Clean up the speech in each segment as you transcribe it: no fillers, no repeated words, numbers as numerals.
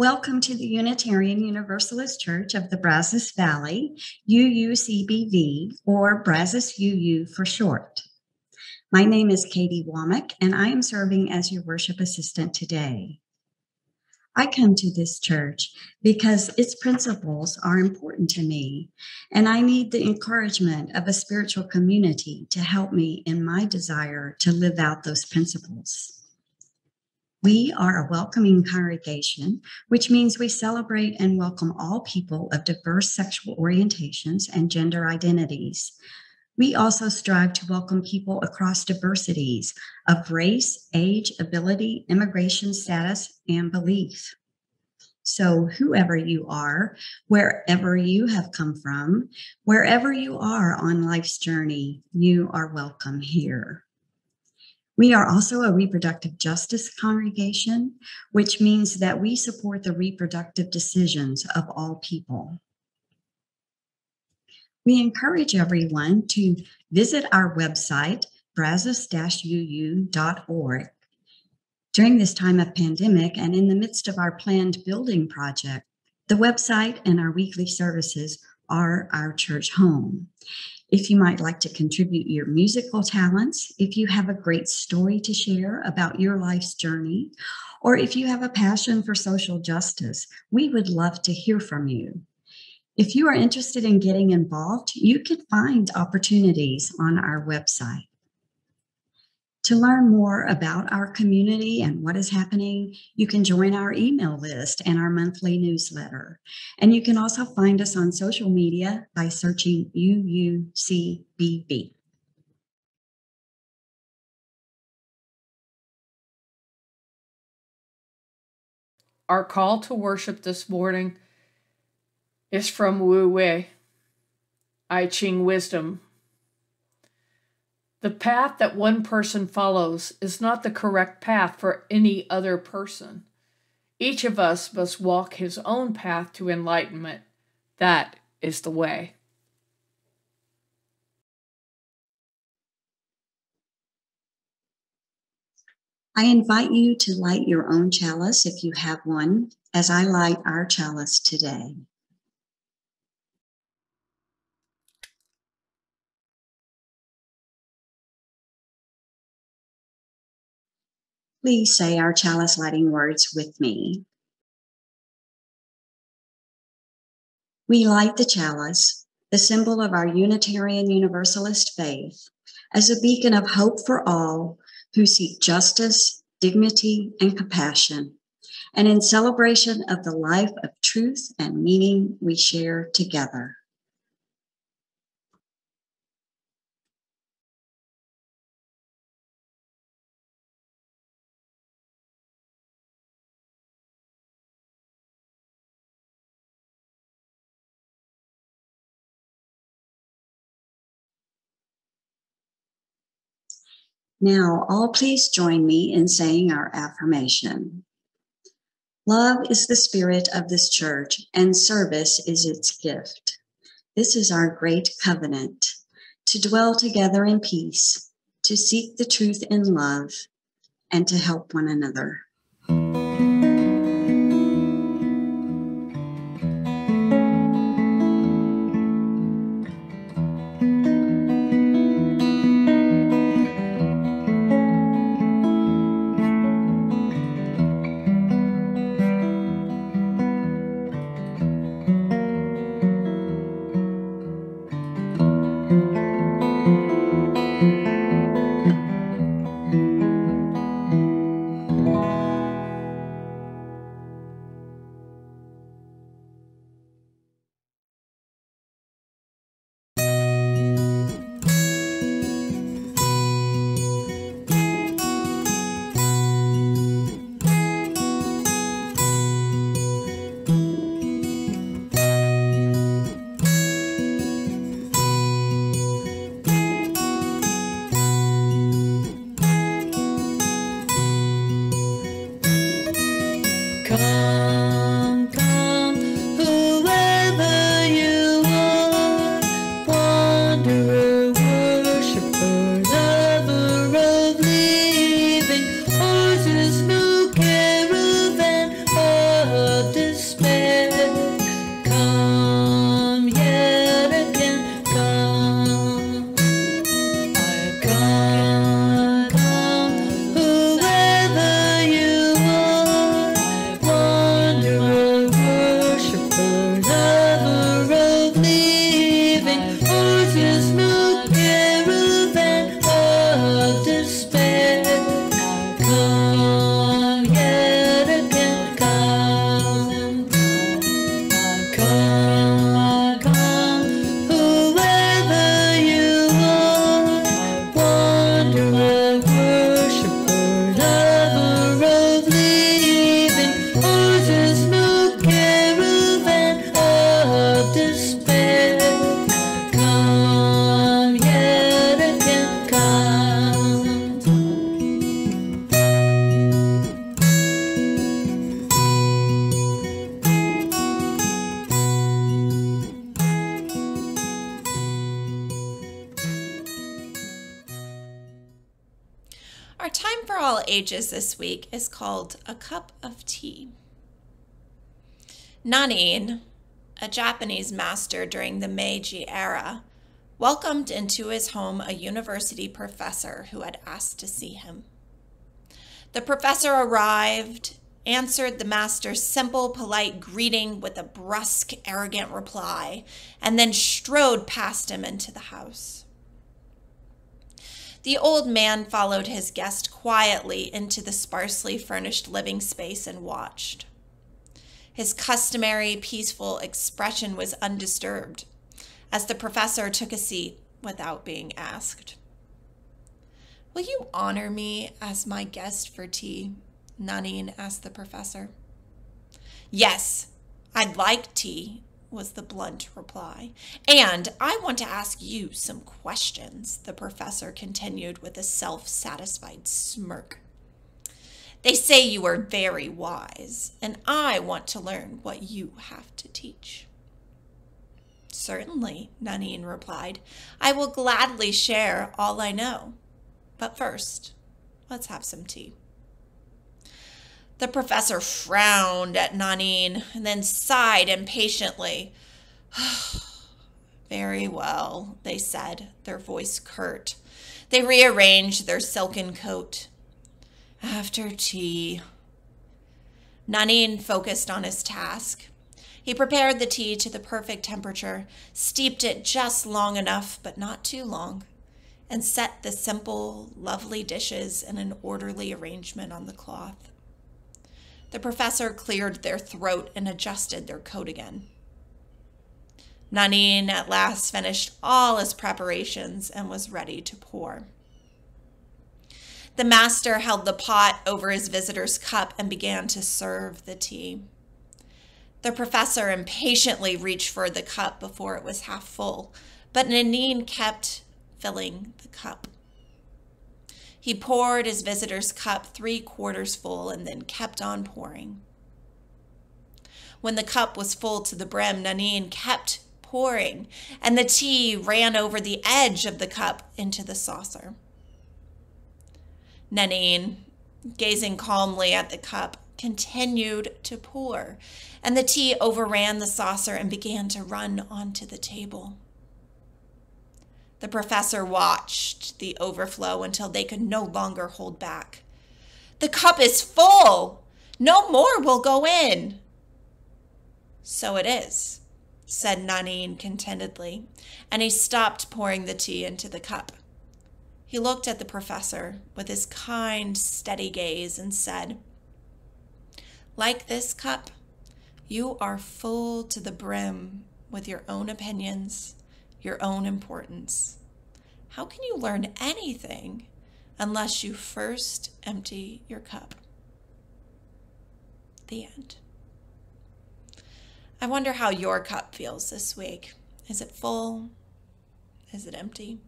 Welcome to the Unitarian Universalist Church of the Brazos Valley, UUCBV, or Brazos UU for short. My name is Katie Womack, and I am serving as your worship assistant today. I come to this church because its principles are important to me, and I need the encouragement of a spiritual community to help me in my desire to live out those principles. We are a welcoming congregation, which means we celebrate and welcome all people of diverse sexual orientations and gender identities. We also strive to welcome people across diversities of race, age, ability, immigration status, and belief. So whoever you are, wherever you have come from, wherever you are on life's journey, you are welcome here. We are also a reproductive justice congregation, which means that we support the reproductive decisions of all people. We encourage everyone to visit our website, brazos-uu.org. During this time of pandemic and in the midst of our planned building project, the website and our weekly services are our church home. If you might like to contribute your musical talents, if you have a great story to share about your life's journey, or if you have a passion for social justice, we would love to hear from you. If you are interested in getting involved, you can find opportunities on our website. To learn more about our community and what is happening, you can join our email list and our monthly newsletter. And you can also find us on social media by searching UUCBV. Our call to worship this morning is from Wu Wei, I Ching wisdom. The path that one person follows is not the correct path for any other person. Each of us must walk his own path to enlightenment. That is the way. I invite you to light your own chalice if you have one, as I light our chalice today. Please say our chalice lighting words with me. We light the chalice, the symbol of our Unitarian Universalist faith, as a beacon of hope for all who seek justice, dignity, and compassion, and in celebration of the life of truth and meaning we share together. Now, all please join me in saying our affirmation. Love is the spirit of this church, and service is its gift. This is our great covenant, to dwell together in peace, to seek the truth in love, and to help one another. Time for All Ages this week is called A Cup of Tea. Nanin, a Japanese master during the Meiji era, welcomed into his home a university professor who had asked to see him. The professor arrived, answered the master's simple, polite greeting with a brusque, arrogant reply, and then strode past him into the house. The old man followed his guest quietly into the sparsely furnished living space and watched. His customary peaceful expression was undisturbed as the professor took a seat without being asked. "Will you honor me as my guest for tea?" Nanin asked the professor. "Yes, I'd like tea," was the blunt reply. "And I want to ask you some questions," the professor continued with a self-satisfied smirk. "They say you are very wise, and I want to learn what you have to teach." "Certainly," Nanin replied. "I will gladly share all I know. But first, let's have some tea." The professor frowned at Nanin and then sighed impatiently. "Very well," they said, their voice curt. They rearranged their silken coat. "After tea." Nanin focused on his task. He prepared the tea to the perfect temperature, steeped it just long enough, but not too long, and set the simple, lovely dishes in an orderly arrangement on the cloth. The professor cleared their throat and adjusted their coat again. Nanin at last finished all his preparations and was ready to pour. The master held the pot over his visitor's cup and began to serve the tea. The professor impatiently reached for the cup before it was half full, but Nanin kept filling the cup. He poured his visitor's cup 3/4 full and then kept on pouring. When the cup was full to the brim, Nanin kept pouring, and the tea ran over the edge of the cup into the saucer. Nanin, gazing calmly at the cup, continued to pour, and the tea overran the saucer and began to run onto the table. The professor watched the overflow until they could no longer hold back. "The cup is full! No more will go in!" "So it is," said Nanin contentedly, and he stopped pouring the tea into the cup. He looked at the professor with his kind, steady gaze and said, "Like this cup, you are full to the brim with your own opinions, your own importance. How can you learn anything unless you first empty your cup?" The end. I wonder how your cup feels this week. Is it full? Is it empty?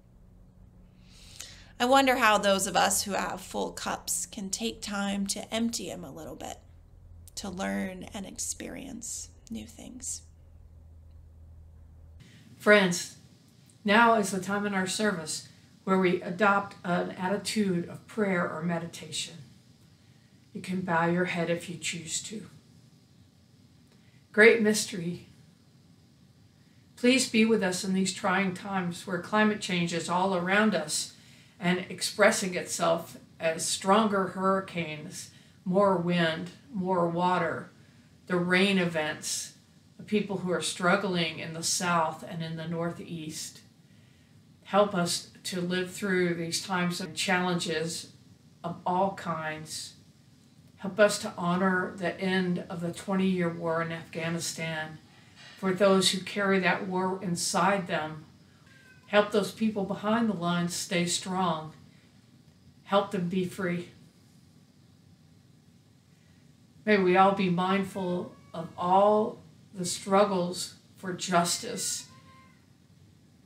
I wonder how those of us who have full cups can take time to empty them a little bit, to learn and experience new things. Friends, now is the time in our service where we adopt an attitude of prayer or meditation. You can bow your head if you choose to. Great mystery. Please be with us in these trying times where climate change is all around us and expressing itself as stronger hurricanes, more wind, more water, the rain events, the people who are struggling in the south and in the northeast. Help us to live through these times of challenges of all kinds. Help us to honor the end of the 20-year war in Afghanistan for those who carry that war inside them. Help those people behind the lines stay strong. Help them be free. May we all be mindful of all the struggles for justice,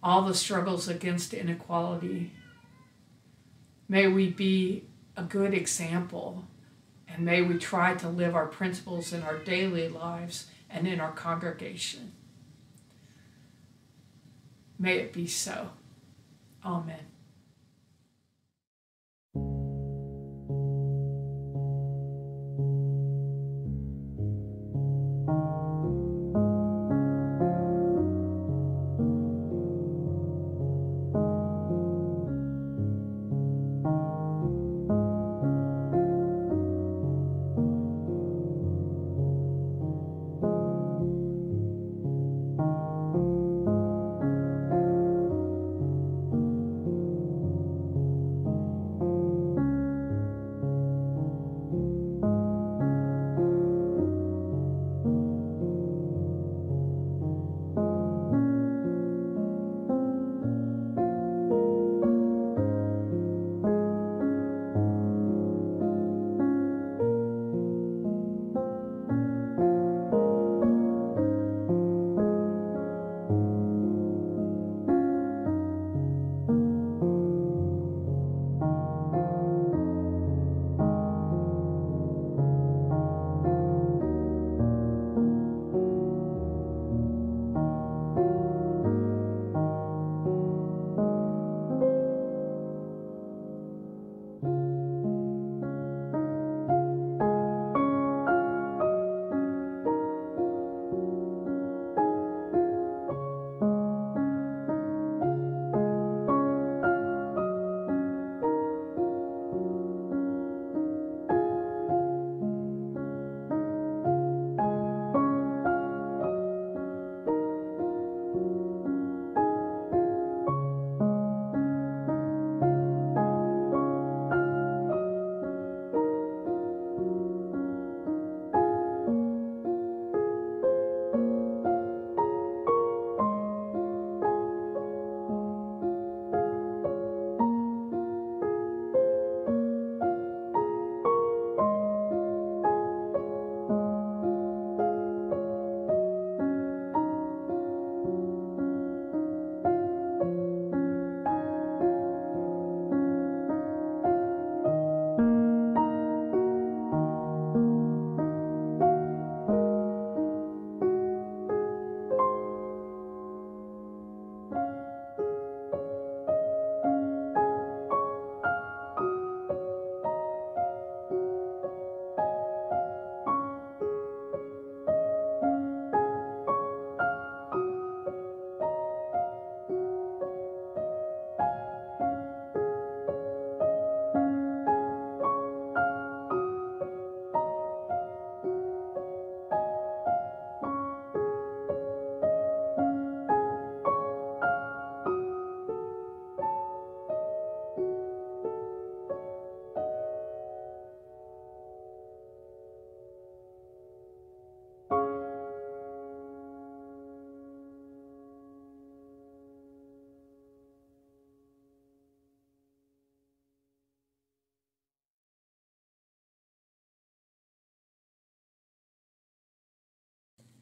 all the struggles against inequality. May we be a good example, and may we try to live our principles in our daily lives and in our congregation. May it be so. Amen.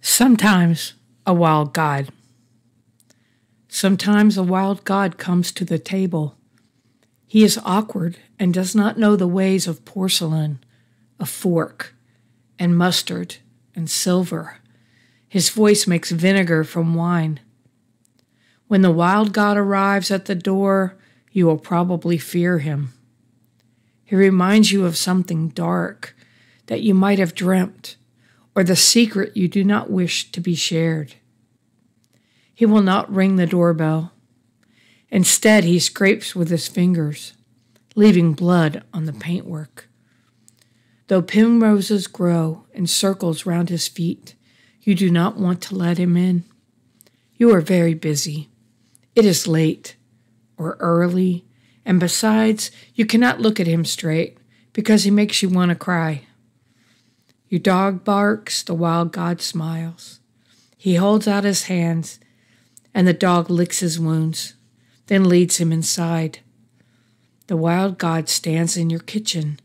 Sometimes a wild god. Sometimes a wild god comes to the table. He is awkward and does not know the ways of porcelain, a fork, and mustard and silver. His voice makes vinegar from wine. When the wild god arrives at the door, you will probably fear him. He reminds you of something dark that you might have dreamt, or the secret you do not wish to be shared. He will not ring the doorbell. Instead, he scrapes with his fingers, leaving blood on the paintwork. Though primroses grow in circles round his feet, you do not want to let him in. You are very busy. It is late or early, and besides, you cannot look at him straight because he makes you want to cry. Your dog barks, the wild god smiles. He holds out his hands, and the dog licks his wounds, then leads him inside. The wild god stands in your kitchen.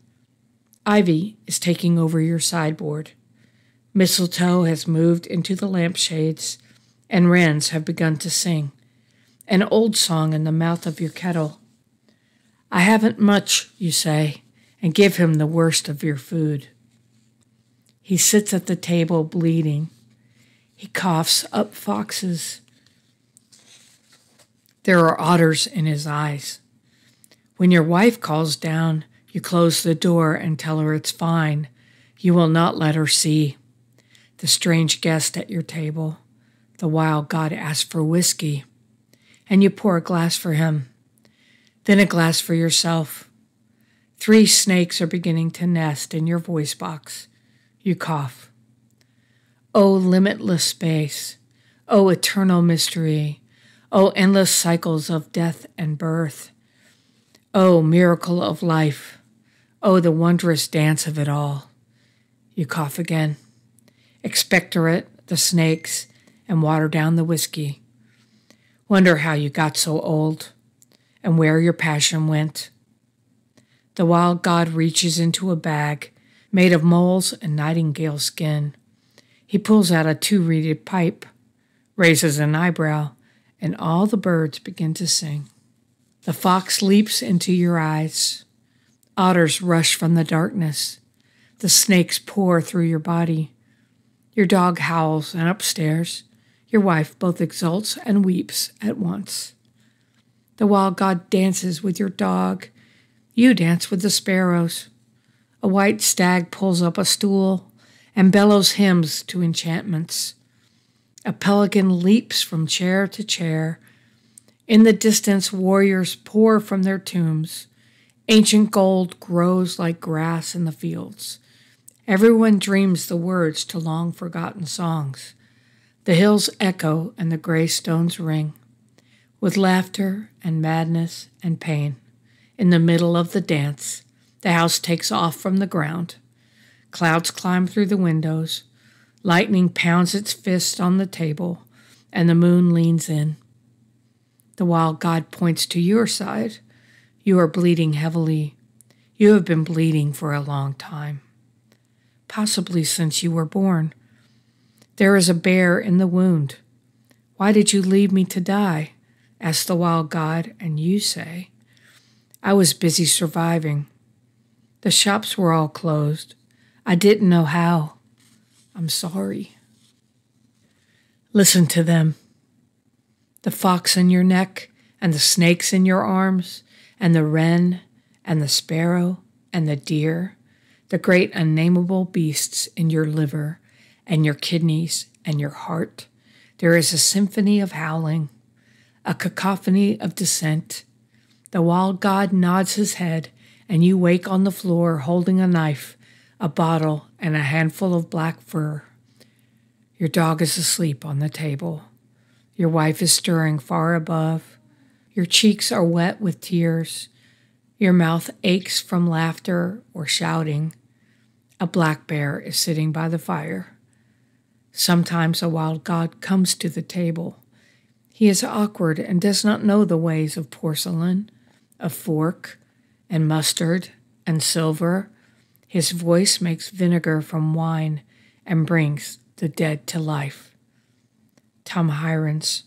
Ivy is taking over your sideboard. Mistletoe has moved into the lampshades, and wrens have begun to sing, an old song in the mouth of your kettle. I haven't much, you say, and give him the worst of your food. He sits at the table bleeding. He coughs up foxes. There are otters in his eyes. When your wife calls down, you close the door and tell her it's fine. You will not let her see. The strange guest at your table, the wild god asks for whiskey, and you pour a glass for him, then a glass for yourself. 3 snakes are beginning to nest in your voice box. You cough. Oh, limitless space. Oh, eternal mystery. Oh, endless cycles of death and birth. Oh, miracle of life. Oh, the wondrous dance of it all. You cough again. Expectorate the snakes and water down the whiskey. Wonder how you got so old and where your passion went. The wild god reaches into a bag made of moles and nightingale skin. He pulls out a 2-reeded pipe, raises an eyebrow, and all the birds begin to sing. The fox leaps into your eyes. Otters rush from the darkness. The snakes pour through your body. Your dog howls, and upstairs, your wife both exults and weeps at once. The wild god dances with your dog. You dance with the sparrows. A white stag pulls up a stool and bellows hymns to enchantments. A pelican leaps from chair to chair. In the distance, warriors pour from their tombs. Ancient gold grows like grass in the fields. Everyone dreams the words to long-forgotten songs. The hills echo and the gray stones ring, with laughter and madness and pain. In the middle of the dance, the house takes off from the ground. Clouds climb through the windows. Lightning pounds its fist on the table, and the moon leans in. The wild god points to your side. You are bleeding heavily. You have been bleeding for a long time, possibly since you were born. There is a bear in the wound. Why did you leave me to die? Asks the wild god, and you say, I was busy surviving. The shops were all closed. I didn't know how. I'm sorry. Listen to them. The fox in your neck, and the snakes in your arms, and the wren, and the sparrow, and the deer, the great unnameable beasts in your liver, and your kidneys, and your heart. There is a symphony of howling, a cacophony of dissent. The wild god nods his head, and you wake on the floor holding a knife, a bottle, and a handful of black fur. Your dog is asleep on the table. Your wife is stirring far above. Your cheeks are wet with tears. Your mouth aches from laughter or shouting. A black bear is sitting by the fire. Sometimes a wild god comes to the table. He is awkward and does not know the ways of porcelain, of fork, and mustard, and silver. His voice makes vinegar from wine and brings the the dead to life. Tom Hirons.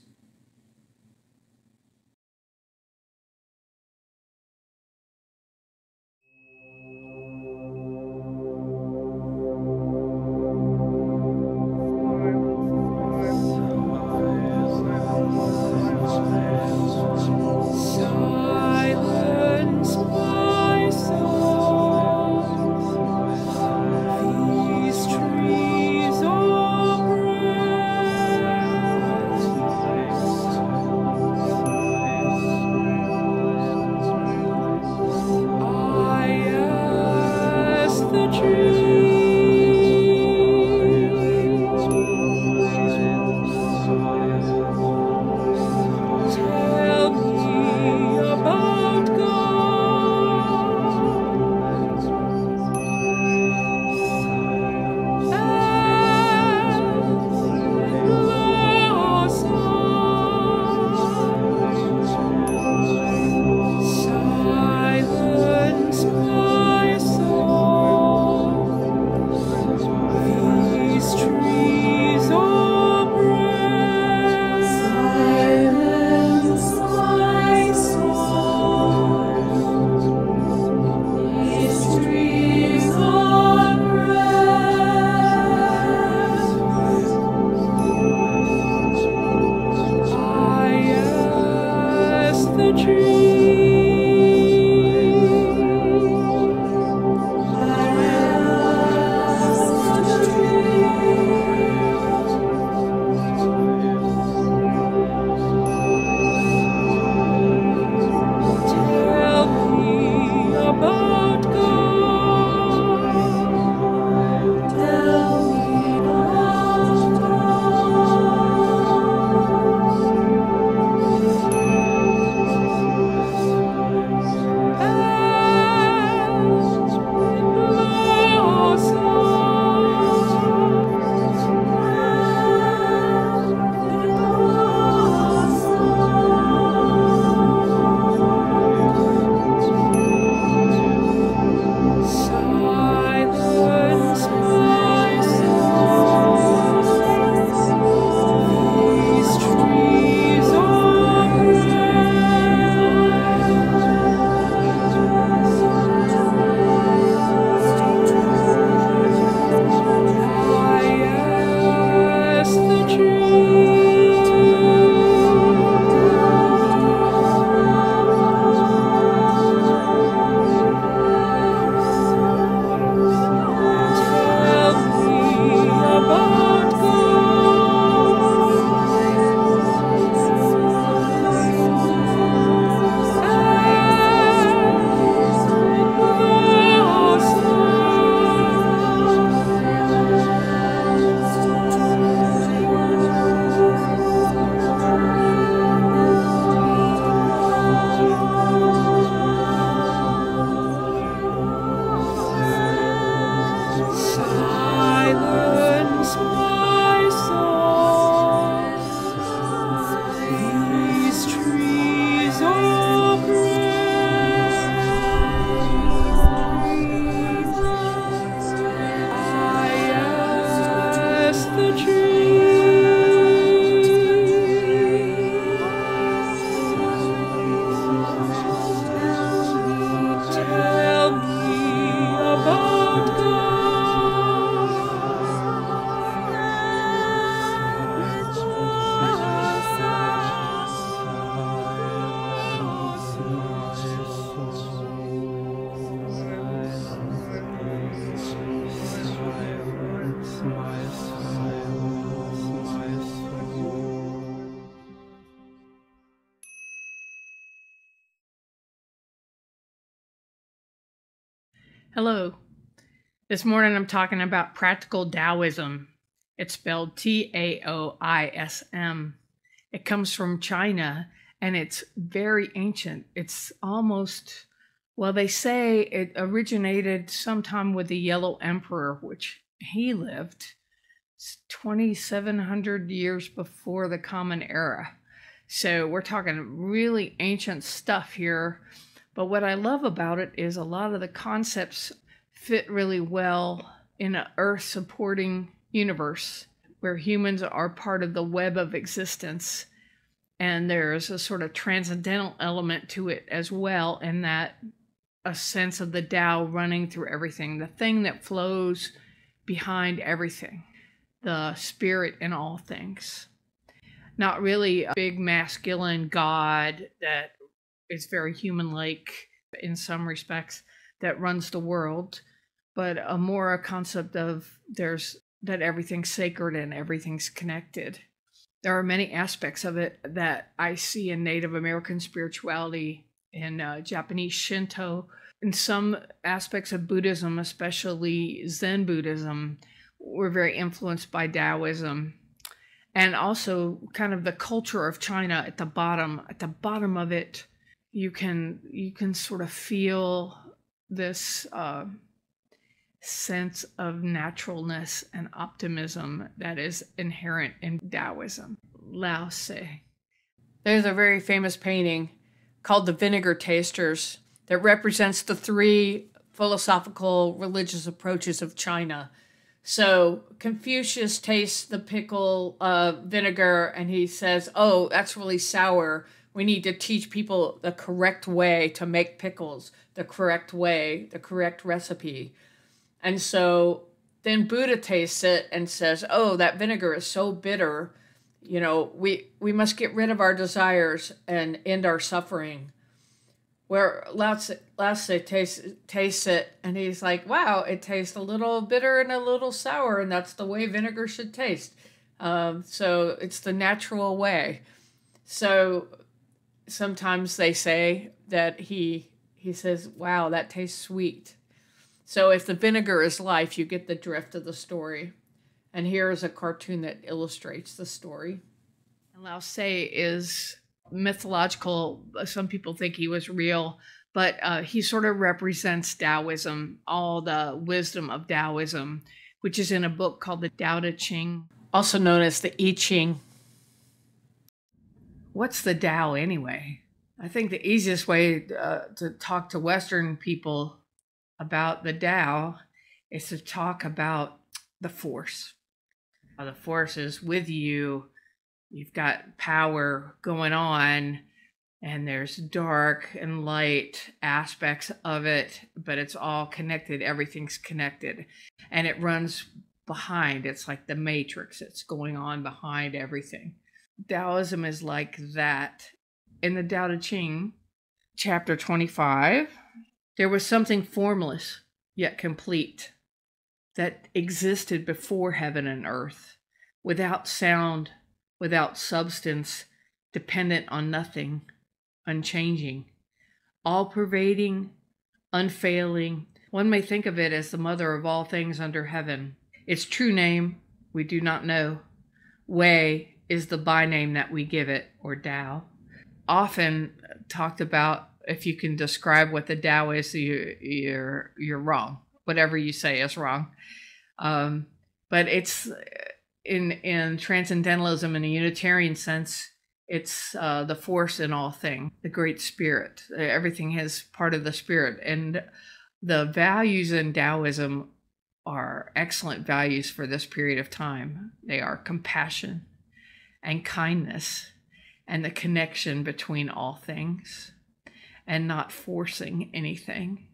Hello. This morning I'm talking about practical Taoism. It's spelled Taoism. It comes from China and it's very ancient. It's almost, well, they say it originated sometime with the Yellow Emperor, which he lived 2,700 years before the Common Era. So we're talking really ancient stuff here. But what I love about it is a lot of the concepts fit really well in an earth-supporting universe. where humans are part of the web of existence. And there's a sort of transcendental element to it as well, in that a sense of the Tao running through everything, the thing that flows behind everything, the spirit in all things. Not really a big masculine God that is very human-like in some respects that runs the world, but a concept of that everything's sacred and everything's connected. There are many aspects of it that I see in Native American spirituality, in Japanese Shinto, in some aspects of Buddhism, especially Zen Buddhism, were very influenced by Taoism. And also kind of the culture of China at the bottom of it, you can sort of feel this sense of naturalness and optimism that is inherent in Taoism. Lao Tse. There's a very famous painting called The Vinegar Tasters that represents the three philosophical religious approaches of China. So Confucius tastes the pickle vinegar and he says, oh, that's really sour. We need to teach people the correct way to make pickles, the correct way, the correct recipe. And so then Buddha tastes it and says, oh, that vinegar is so bitter. You know, we must get rid of our desires and end our suffering. Where Lao Tse tastes it and he's like, wow, it tastes a little bitter and a little sour, and that's the way vinegar should taste. So it's the natural way. So sometimes they say that he says, wow, that tastes sweet. So if the vinegar is life, you get the drift of the story. And here is a cartoon that illustrates the story. And Lao Tse is mythological. Some people think he was real, but he sort of represents Taoism, all the wisdom of Taoism, which is in a book called the I Ching, also known as the I Ching. What's the Tao anyway? I think the easiest way to talk to Western people about the Tao is to talk about the force. The force is with you. You've got power going on, and there's dark and light aspects of it, but it's all connected. Everything's connected, and it runs behind. It's like the matrix. It's going on behind everything. Taoism is like that. In the Tao Te Ching, chapter 25, there was something formless yet complete that existed before heaven and earth, without sound, without substance, dependent on nothing, unchanging, all-pervading, unfailing. One may think of it as the mother of all things under heaven. Its true name we do not know. Wei is the byname that we give it, or Tao. Often talked about, if you can describe what the Tao is, you're wrong. Whatever you say is wrong. But it's in transcendentalism, in a Unitarian sense, it's the force in all things, the great spirit. Everything is part of the spirit. And the values in Taoism are excellent values for this period of time. They are compassion and kindness and the connection between all things and not forcing anything.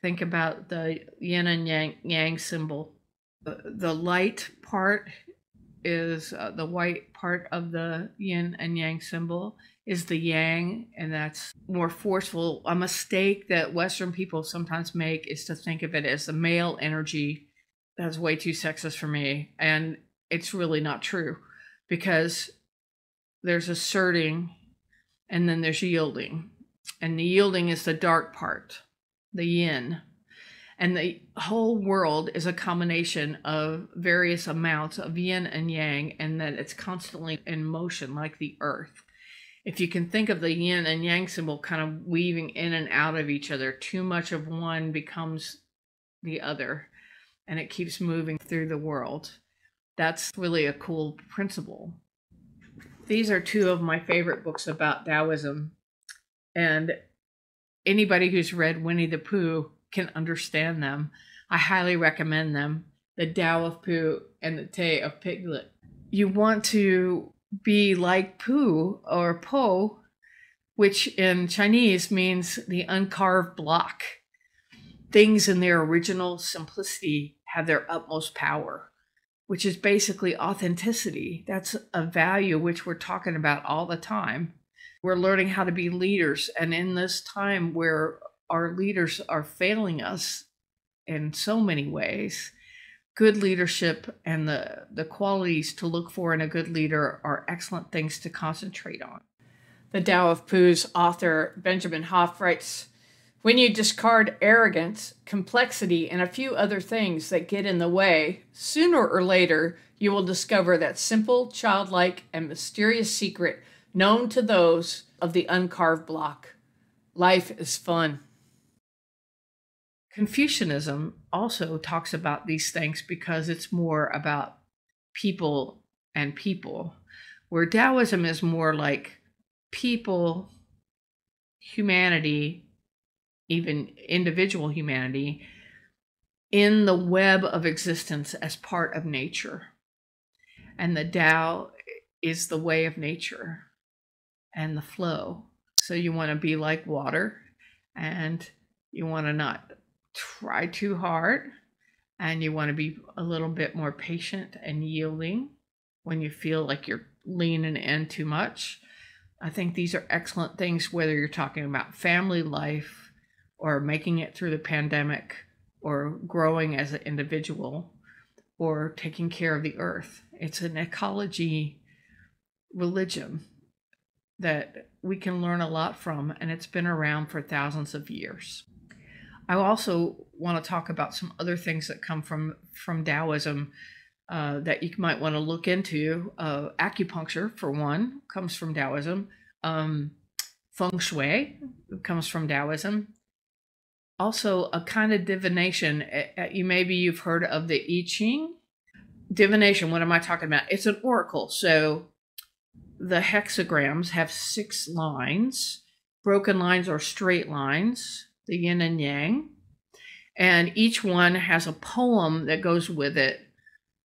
Think about the yin and yang symbol. The light part is the white part of the yin and yang symbol is the yang, and that's more forceful. A mistake that Western people sometimes make is to think of it as the male energy. That's way too sexist for me, and it's really not true, because there's asserting and then there's yielding, and the yielding is the dark part, the yin. And the whole world is a combination of various amounts of yin and yang, and that it's constantly in motion like the earth. If you can think of the yin and yang symbol kind of weaving in and out of each other, too much of one becomes the other, and it keeps moving through the world. That's really a cool principle. These are two of my favorite books about Taoism, and anybody who's read Winnie the Pooh can understand them. I highly recommend them. the Tao of Pooh, and the Te of Piglet. You want to be like Pooh or Po, which in Chinese means the uncarved block. Things in their original simplicity have their utmost power, which is basically authenticity. That's a value which we're talking about all the time. We're learning how to be leaders. And in this time where our leaders are failing us in so many ways, good leadership and the qualities to look for in a good leader are excellent things to concentrate on. The Tao of Pooh's author, Benjamin Hoff, writes, "When you discard arrogance, complexity, and a few other things that get in the way, sooner or later, you will discover that simple, childlike, and mysterious secret known to those of the uncarved block. Life is fun." Confucianism also talks about these things because it's more about people and people, where Taoism is more like people, humanity, even individual humanity, in the web of existence as part of nature. And the Tao is the way of nature and the flow. So you want to be like water, and you want to not try too hard, and you want to be a little bit more patient and yielding when you feel like you're leaning in too much. I think these are excellent things, whether you're talking about family life or making it through the pandemic or growing as an individual or taking care of the earth. It's an ecology religion that we can learn a lot from, and it's been around for thousands of years. I also want to talk about some other things that come from Taoism that you might want to look into. Acupuncture, for one, comes from Taoism. Feng Shui comes from Taoism. Also, a kind of divination. You've heard of the I Ching. Divination, what am I talking about? It's an oracle. So the hexagrams have 6 lines. Broken lines are straight lines, the yin and yang. And each one has a poem that goes with it.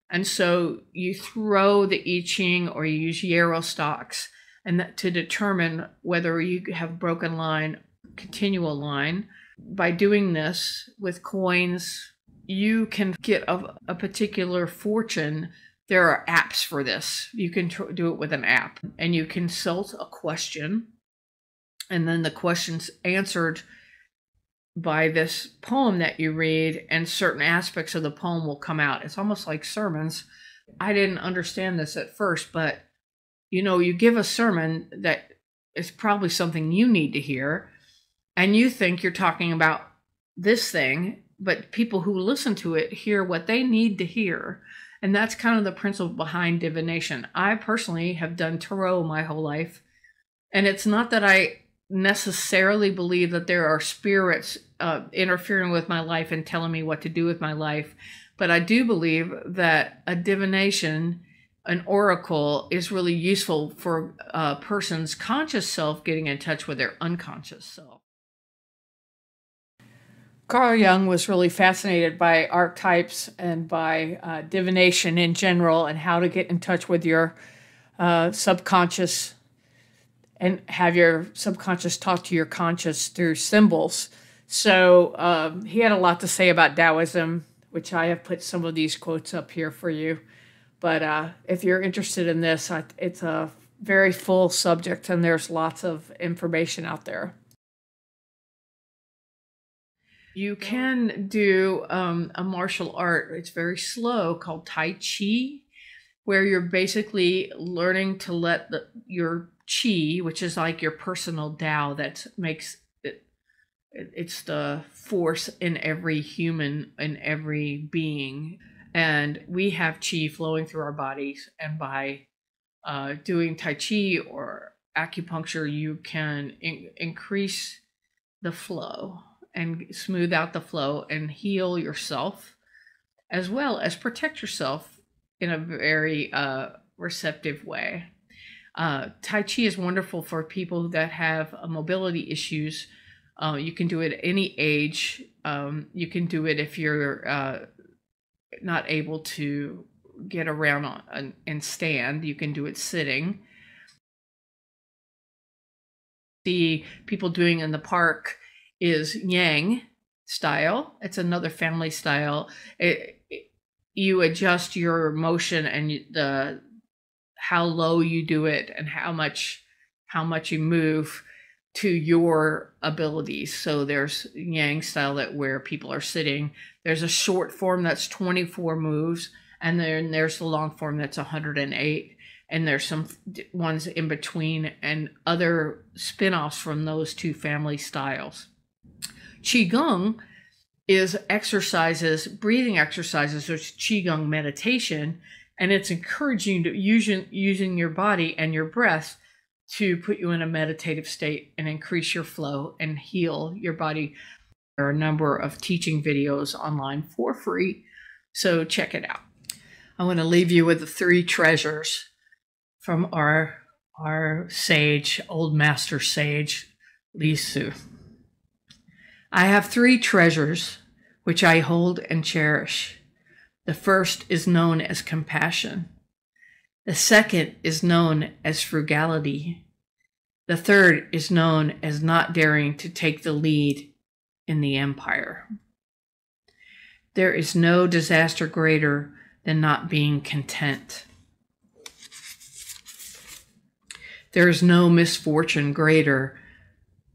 And so you throw the I Ching or you use yarrow stalks to determine whether you have broken line, continual line. By doing this with coins, you can get a particular fortune. There are apps for this. You can do it with an app, and you consult a question, and then the question's answered by this poem that you read, and certain aspects of the poem will come out. It's almost like sermons. I didn't understand this at first, but you give a sermon that is probably something you need to hear, and you think you're talking about this thing, but people who listen to it hear what they need to hear. And that's kind of the principle behind divination. I personally have done tarot my whole life, and it's not that I necessarily believe that there are spirits interfering with my life and telling me what to do with my life, but I do believe that a divination, an oracle, is really useful for a person's conscious self getting in touch with their unconscious self. Carl Jung was really fascinated by archetypes and by divination in general, and how to get in touch with your subconscious and have your subconscious talk to your conscious through symbols. So he had a lot to say about Taoism, which I have put some of these quotes up here for you. But if you're interested in this, it's a very full subject, and there's lots of information out there. You can do a martial art. It's very slow, called Tai Chi, where you're basically learning to let your Qi, which is like your personal Tao that makes it, it's the force in every human, in every being. And we have Qi flowing through our bodies. And by doing Tai Chi or acupuncture, you can increase the flow and smooth out the flow and heal yourself, as well as protect yourself in a very receptive way. Tai Chi is wonderful for people that have mobility issues. You can do it at any age. You can do it if you're not able to get around and stand, you can do it sitting. The people doing in the park is Yang style. It's another family style. You adjust your motion and how low you do it and how much you move to your abilities. So there's Yang style where people are sitting. There's a short form that's 24 moves, and then there's the long form that's 108. And there's some ones in between and other spin-offs from those two family styles. Qigong is exercises, breathing exercises. There's Qigong meditation, and it's encouraging to using your body and your breath to put you in a meditative state and increase your flow and heal your body. There are a number of teaching videos online for free, so check it out. I want to leave you with the 3 treasures from our sage, old master sage, Li Su. I have 3 treasures which I hold and cherish. The first is known as compassion. The second is known as frugality. The third is known as not daring to take the lead in the empire. There is no disaster greater than not being content. There is no misfortune greater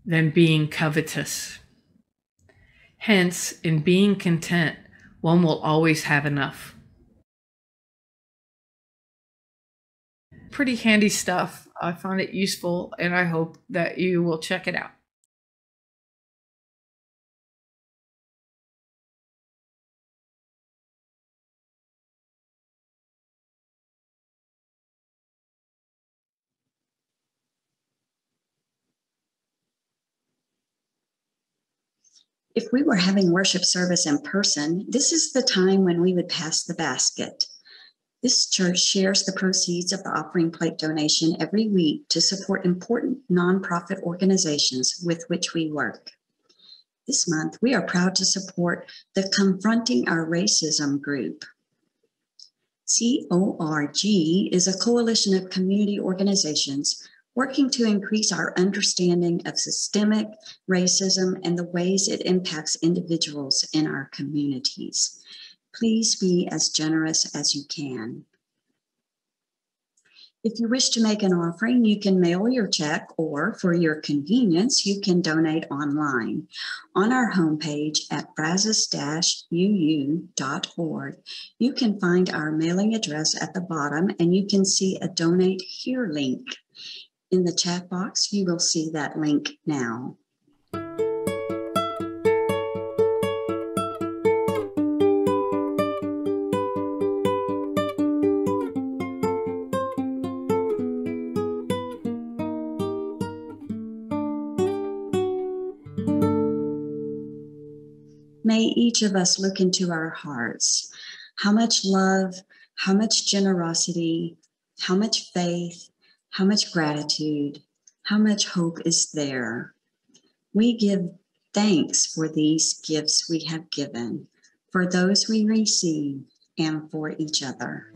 than being covetous. Hence, in being content, one will always have enough. Pretty handy stuff. I found it useful, and I hope that you will check it out. If we were having worship service in person, this is the time when we would pass the basket. This church shares the proceeds of the offering plate donation every week to support important nonprofit organizations with which we work. This month, we are proud to support the Confronting Our Racism group. CORG is a coalition of community organizations working to increase our understanding of systemic racism and the ways it impacts individuals in our communities. Please be as generous as you can. If you wish to make an offering, you can mail your check, or for your convenience, you can donate online. On our homepage at brazos-uu.org, you can find our mailing address at the bottom, and you can see a Donate Here link. In the chat box, you will see that link now. May each of us look into our hearts. How much love, how much generosity, how much faith, how much gratitude, how much hope is there? We give thanks for these gifts we have given, for those we receive, and for each other.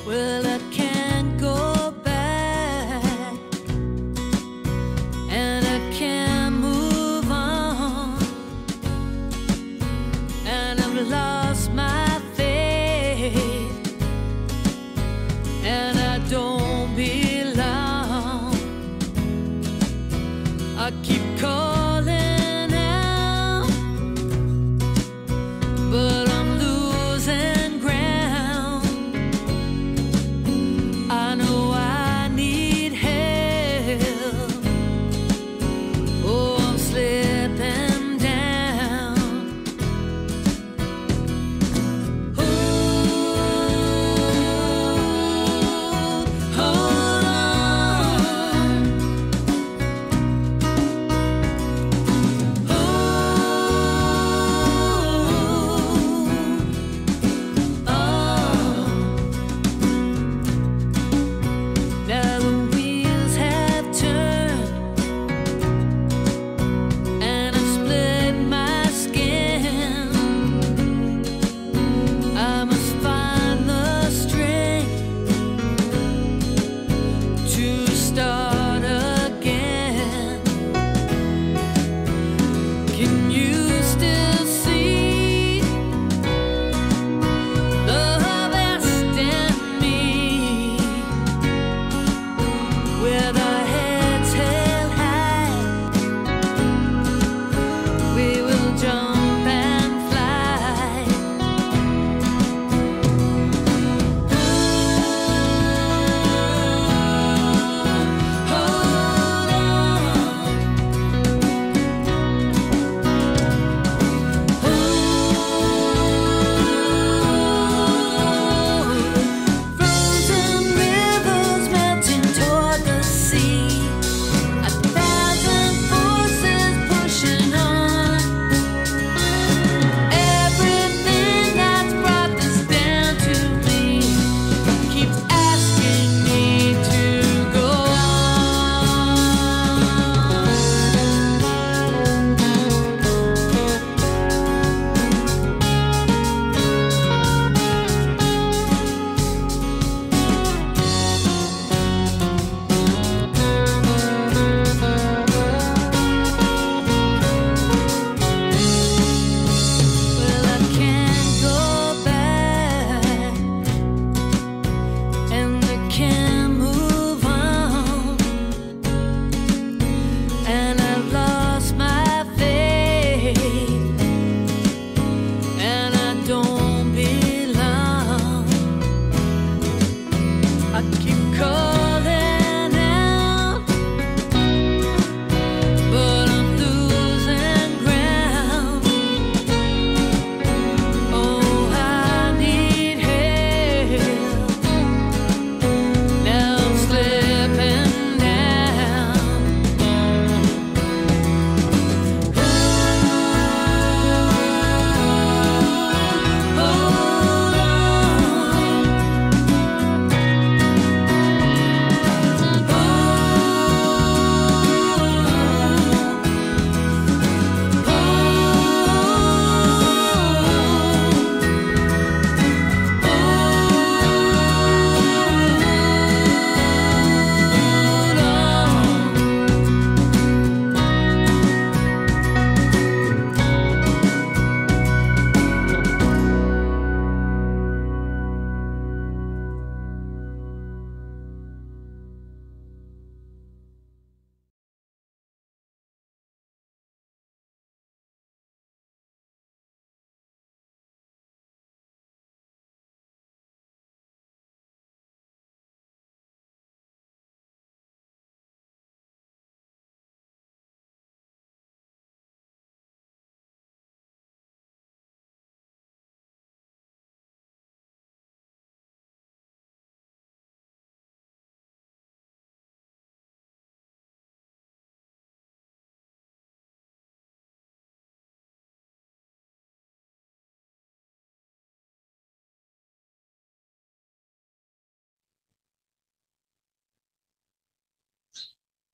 Well, I can't go back, and I can't move on, and I've lost my faith, and I don't belong. I keep calling out, but I'm losing ground.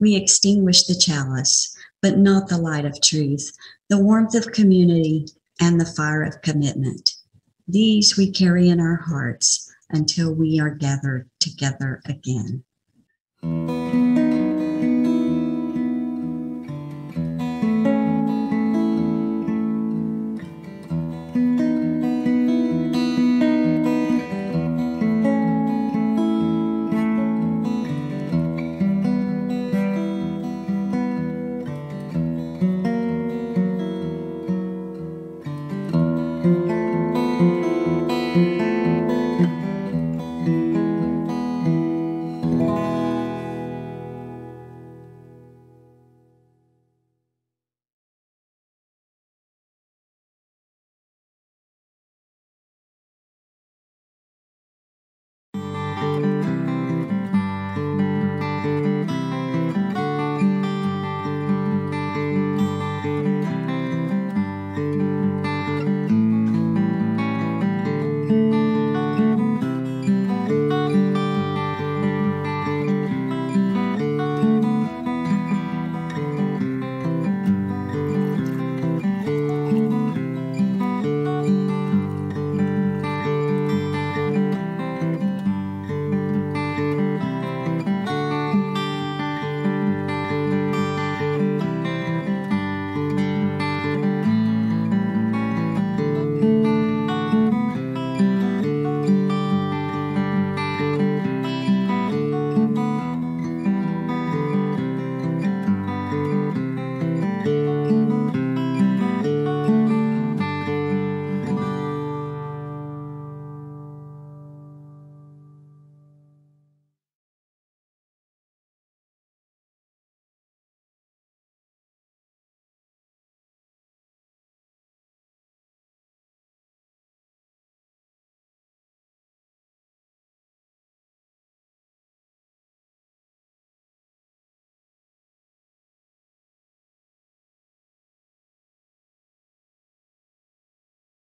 We extinguish the chalice, but not the light of truth, the warmth of community, and the fire of commitment. These we carry in our hearts until we are gathered together again.